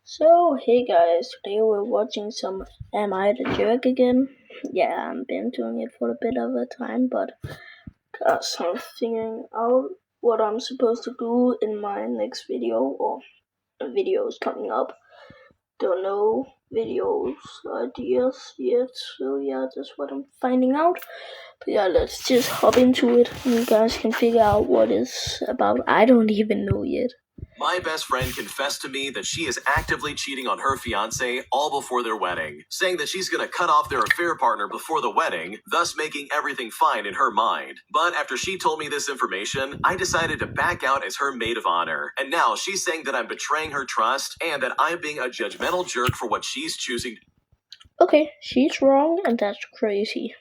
So, hey guys, today we're watching some Am I the Jerk again? Yeah, I've been doing it for a bit of a time, but I'm figuring out what I'm supposed to do in my next video, or videos coming up. Don't know videos ideas yet, so yeah, that's what I'm finding out. But yeah, let's just hop into it, and you guys can figure out what it's about. I don't even know yet. My best friend confessed to me that she is actively cheating on her fiance all before their wedding, saying that she's going to cut off their affair partner before the wedding, thus making everything fine in her mind. But after she told me this information, I decided to back out as her maid of honor. And now she's saying that I'm betraying her trust and that I'm being a judgmental jerk for what she's choosing Okay, she's wrong, and that's crazy.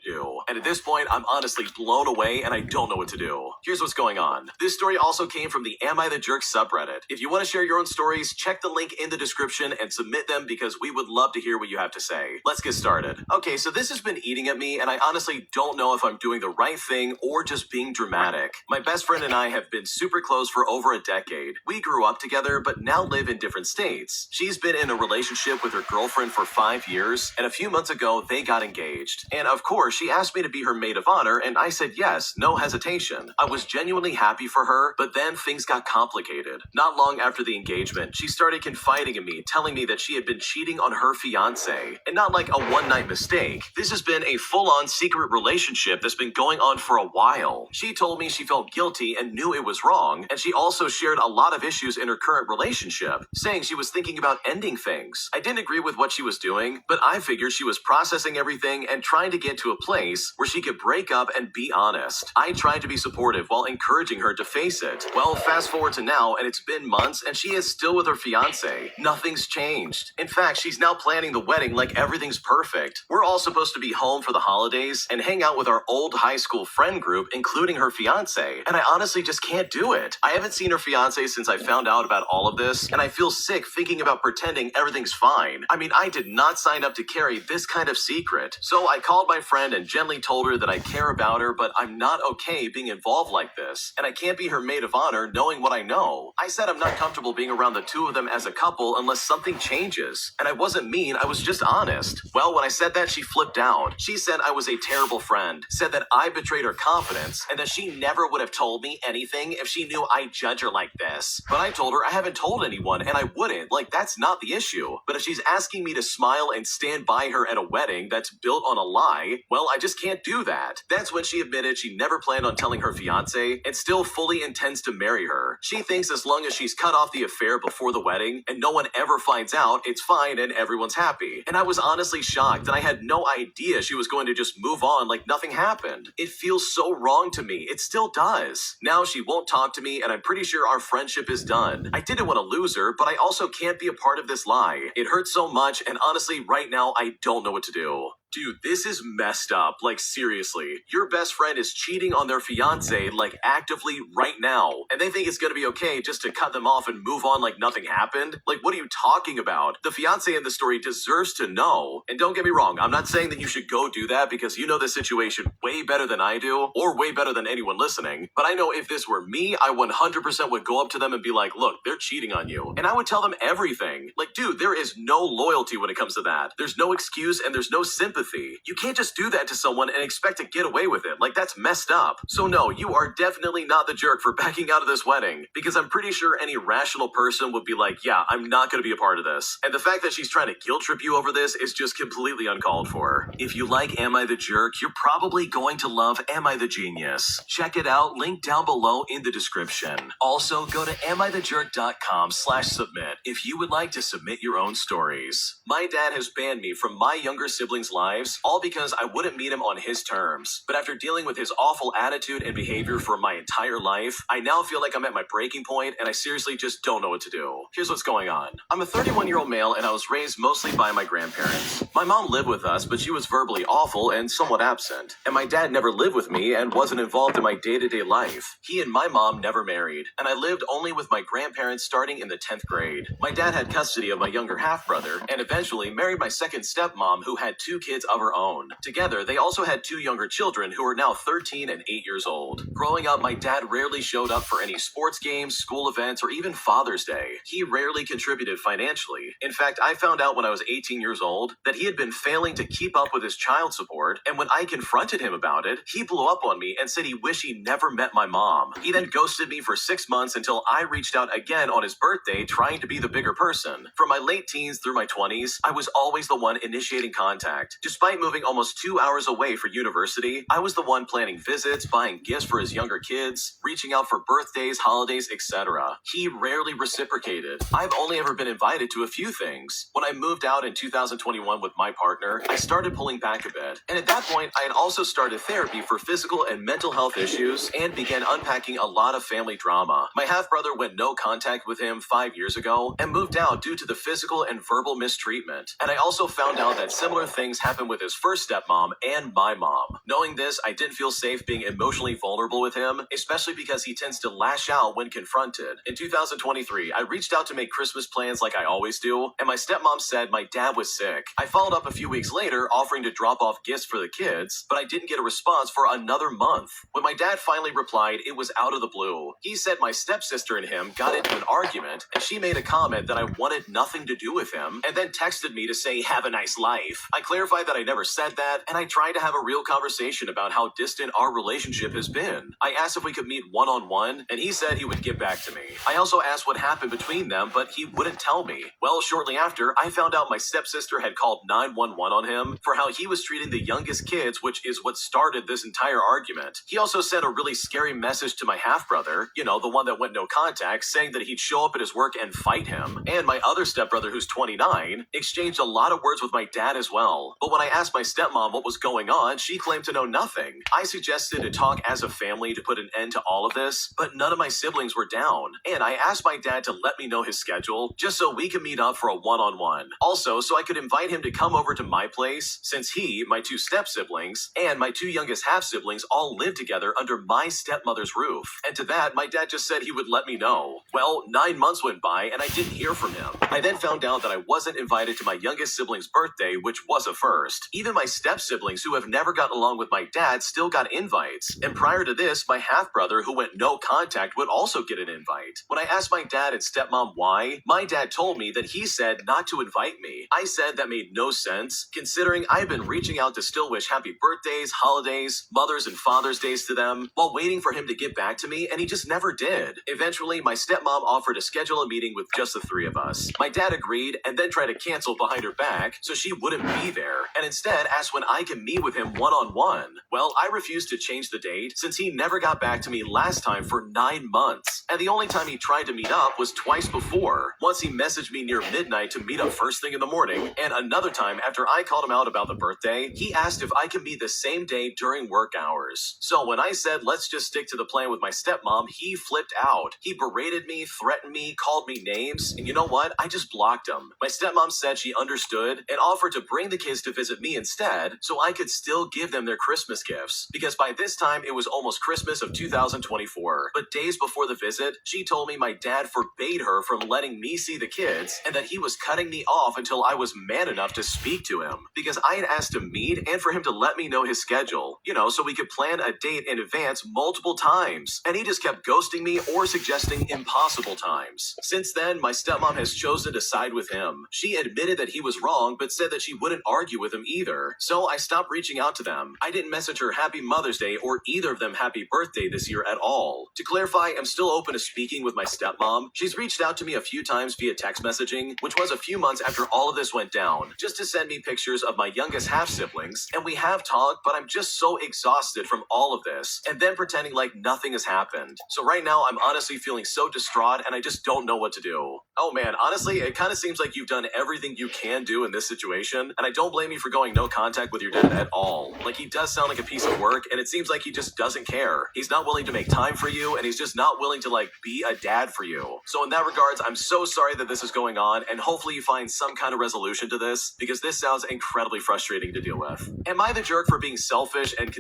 do. And at this point, I'm honestly blown away and I don't know what to do. Here's what's going on. This story also came from the Am I the Jerk subreddit. If you want to share your own stories, check the link in the description and submit them because we would love to hear what you have to say. Let's get started. Okay, so this has been eating at me and I honestly don't know if I'm doing the right thing or just being dramatic. My best friend and I have been super close for over a decade. We grew up together but now live in different states. She's been in a relationship with her girlfriend for 5 years and a few months ago they got engaged. And of course, she asked me to be her maid of honor, and I said yes, no hesitation. I was genuinely happy for her, but then things got complicated. Not long after the engagement, she started confiding in me, telling me that she had been cheating on her fiance. And not like a one-night mistake. This has been a full-on secret relationship that's been going on for a while. She told me she felt guilty and knew it was wrong, and she also shared a lot of issues in her current relationship, saying she was thinking about ending things. I didn't agree with what she was doing, but I figured she was processing everything and trying to get to a place where she could break up and be honest. I tried to be supportive while encouraging her to face it. Well, fast forward to now, and it's been months, and she is still with her fiance. Nothing's changed. In fact, she's now planning the wedding like everything's perfect. We're all supposed to be home for the holidays and hang out with our old high school friend group, including her fiance, and I honestly just can't do it. I haven't seen her fiance since I found out about all of this, and I feel sick thinking about pretending everything's fine. I mean, I did not sign up to carry this kind of secret. So I called my friend and gently told her that I care about her, but I'm not okay being involved like this, and I can't be her maid of honor knowing what I know. I said I'm not comfortable being around the two of them as a couple unless something changes, and I wasn't mean, I was just honest. Well, when I said that, she flipped out. She said I was a terrible friend, said that I betrayed her confidence, and that she never would have told me anything if she knew I judge her like this. But I told her I haven't told anyone, and I wouldn't. Like, that's not the issue. But if she's asking me to smile and stand by her at a wedding that's built on a lie, well, I just can't do that. That's when she admitted she never planned on telling her fiance and still fully intends to marry her. She thinks as long as she's cut off the affair before the wedding and no one ever finds out, it's fine and everyone's happy. And I was honestly shocked and I had no idea she was going to just move on like nothing happened. It feels so wrong to me. It still does. Now she won't talk to me and I'm pretty sure our friendship is done. I didn't want to lose her, but I also can't be a part of this lie. It hurts so much and honestly right now I don't know what to do. Dude, this is messed up. Like, seriously. Your best friend is cheating on their fiance, like, actively right now. And they think it's gonna be okay just to cut them off and move on like nothing happened? Like, what are you talking about? The fiance in the story deserves to know. And don't get me wrong, I'm not saying that you should go do that because you know the situation way better than I do, or way better than anyone listening. But I know if this were me, I 100% would go up to them and be like, look, they're cheating on you. And I would tell them everything. Like, dude, there is no loyalty when it comes to that. There's no excuse and there's no sympathy. You can't just do that to someone and expect to get away with it. Like, that's messed up. So no, you are definitely not the jerk for backing out of this wedding, because I'm pretty sure any rational person would be like, yeah, I'm not going to be a part of this. And the fact that she's trying to guilt trip you over this is just completely uncalled for. If you like Am I the Jerk, you're probably going to love Am I the Genius. Check it out, link down below in the description. Also, go to amithejerk.com/submit if you would like to submit your own stories. My dad has banned me from my younger siblings' lives, all because I wouldn't meet him on his terms. But after dealing with his awful attitude and behavior for my entire life, I now feel like I'm at my breaking point and I seriously just don't know what to do. Here's what's going on. I'm a 31-year-old male and I was raised mostly by my grandparents. My mom lived with us, but she was verbally awful and somewhat absent. And my dad never lived with me and wasn't involved in my day-to-day life. He and my mom never married, and I lived only with my grandparents starting in the 10th grade. My dad had custody of my younger half-brother and eventually married my second stepmom who had 2 kids kids of her own. Together, they also had 2 younger children who are now 13 and 8 years old. Growing up, my dad rarely showed up for any sports games, school events, or even Father's Day. He rarely contributed financially. In fact, I found out when I was 18 years old that he had been failing to keep up with his child support, and when I confronted him about it, he blew up on me and said he wished he never met my mom. He then ghosted me for 6 months until I reached out again on his birthday trying to be the bigger person. From my late teens through my 20s, I was always the one initiating contact. Despite moving almost 2 hours away for university, I was the one planning visits, buying gifts for his younger kids, reaching out for birthdays, holidays, etc. He rarely reciprocated. I've only ever been invited to a few things. When I moved out in 2021 with my partner, I started pulling back a bit. And at that point, I had also started therapy for physical and mental health issues and began unpacking a lot of family drama. My half-brother went no contact with him 5 years ago and moved out due to the physical and verbal mistreatment. And I also found out that similar things happened with his first stepmom and my mom. Knowing this, I didn't feel safe being emotionally vulnerable with him, especially because he tends to lash out when confronted. In 2023, I reached out to make Christmas plans like I always do, and my stepmom said my dad was sick. I followed up a few weeks later offering to drop off gifts for the kids, but I didn't get a response for another month. When my dad finally replied, it was out of the blue. He said my stepsister and him got into an argument, and she made a comment that I wanted nothing to do with him, and then texted me to say, "Have a nice life." I clarified that I never said that, and I tried to have a real conversation about how distant our relationship has been. I asked if we could meet one-on-one, and he said he would get back to me. I also asked what happened between them, but he wouldn't tell me. Well, shortly after, I found out my stepsister had called 911 on him for how he was treating the youngest kids, which is what started this entire argument. He also sent a really scary message to my half-brother, the one that went no contact, saying that he'd show up at his work and fight him. And my other stepbrother, who's 29, exchanged a lot of words with my dad as well. But when I asked my stepmom what was going on, she claimed to know nothing. I suggested to talk as a family to put an end to all of this, but none of my siblings were down. And I asked my dad to let me know his schedule, just so we could meet up for a one-on-one. Also, so I could invite him to come over to my place, since he, my 2 step-siblings, and my 2 youngest half-siblings all live together under my stepmother's roof. And to that, my dad just said he would let me know. Well, 9 months went by and I didn't hear from him. I then found out that I wasn't invited to my youngest sibling's birthday, which was a first. Even my step-siblings, who have never gotten along with my dad, still got invites. And prior to this, my half-brother, who went no contact, would also get an invite. When I asked my dad and stepmom why, my dad told me that he said not to invite me. I said that made no sense, considering I've been reaching out to still wish happy birthdays, holidays, Mother's and Father's Days to them, while waiting for him to get back to me, and he just never did. Eventually, my stepmom offered to schedule a meeting with just the 3 of us. My dad agreed, and then tried to cancel behind her back, so she wouldn't be there, and instead asked when I can meet with him one-on-one. Well, I refused to change the date, since he never got back to me last time for 9 months, and the only time he tried to meet up was twice before. Once he messaged me near midnight to meet up first thing in the morning, and another time after I called him out about the birthday, he asked if I could meet the same day during work hours. So when I said let's just stick to the plan with my stepmom, he flipped out. He berated me, threatened me, called me names, and you know what? I just blocked him. My stepmom said she understood and offered to bring the kids to visit me instead, so I could still give them their Christmas gifts, because by this time it was almost Christmas of 2024. But days before the visit, she told me my dad forbade her from letting me see the kids, and that he was cutting me off until I was man enough to speak to him, because I had asked to meet and for him to let me know his schedule, so we could plan a date in advance multiple times, and he just kept ghosting me or suggesting impossible times. Since then, my stepmom has chosen to side with him. She admitted that he was wrong, but said that she wouldn't argue with him either, so I stopped reaching out to them. I didn't message her Happy Mother's Day or either of them Happy Birthday this year at all. To clarify, I'm still open to speaking with my stepmom. She's reached out to me a few times via text messaging, which was a few months after all of this went down, just to send me pictures of my youngest half-siblings, and we have talked, but I'm just so exhausted from all of this, and then pretending like nothing has happened. So right now, I'm honestly feeling so distraught, and I just don't know what to do. Oh man, honestly, it kind of seems like you've done everything you can do in this situation, and I don't blame you for going no contact with your dad at all. Like, he does sound like a piece of work, and it seems like he just doesn't care. He's not willing to make time for you, and he's just not willing to, be a dad for you. So in that regards, I'm so sorry that this is going on, and hopefully you find some kind of resolution to this, because this sounds incredibly frustrating to deal with. Am I the jerk for being selfish and...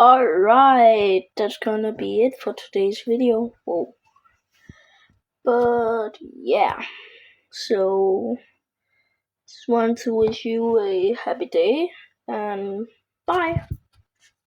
Alright, that's gonna be it for today's video. Whoa. But yeah, so Just want to wish you a happy day, and bye.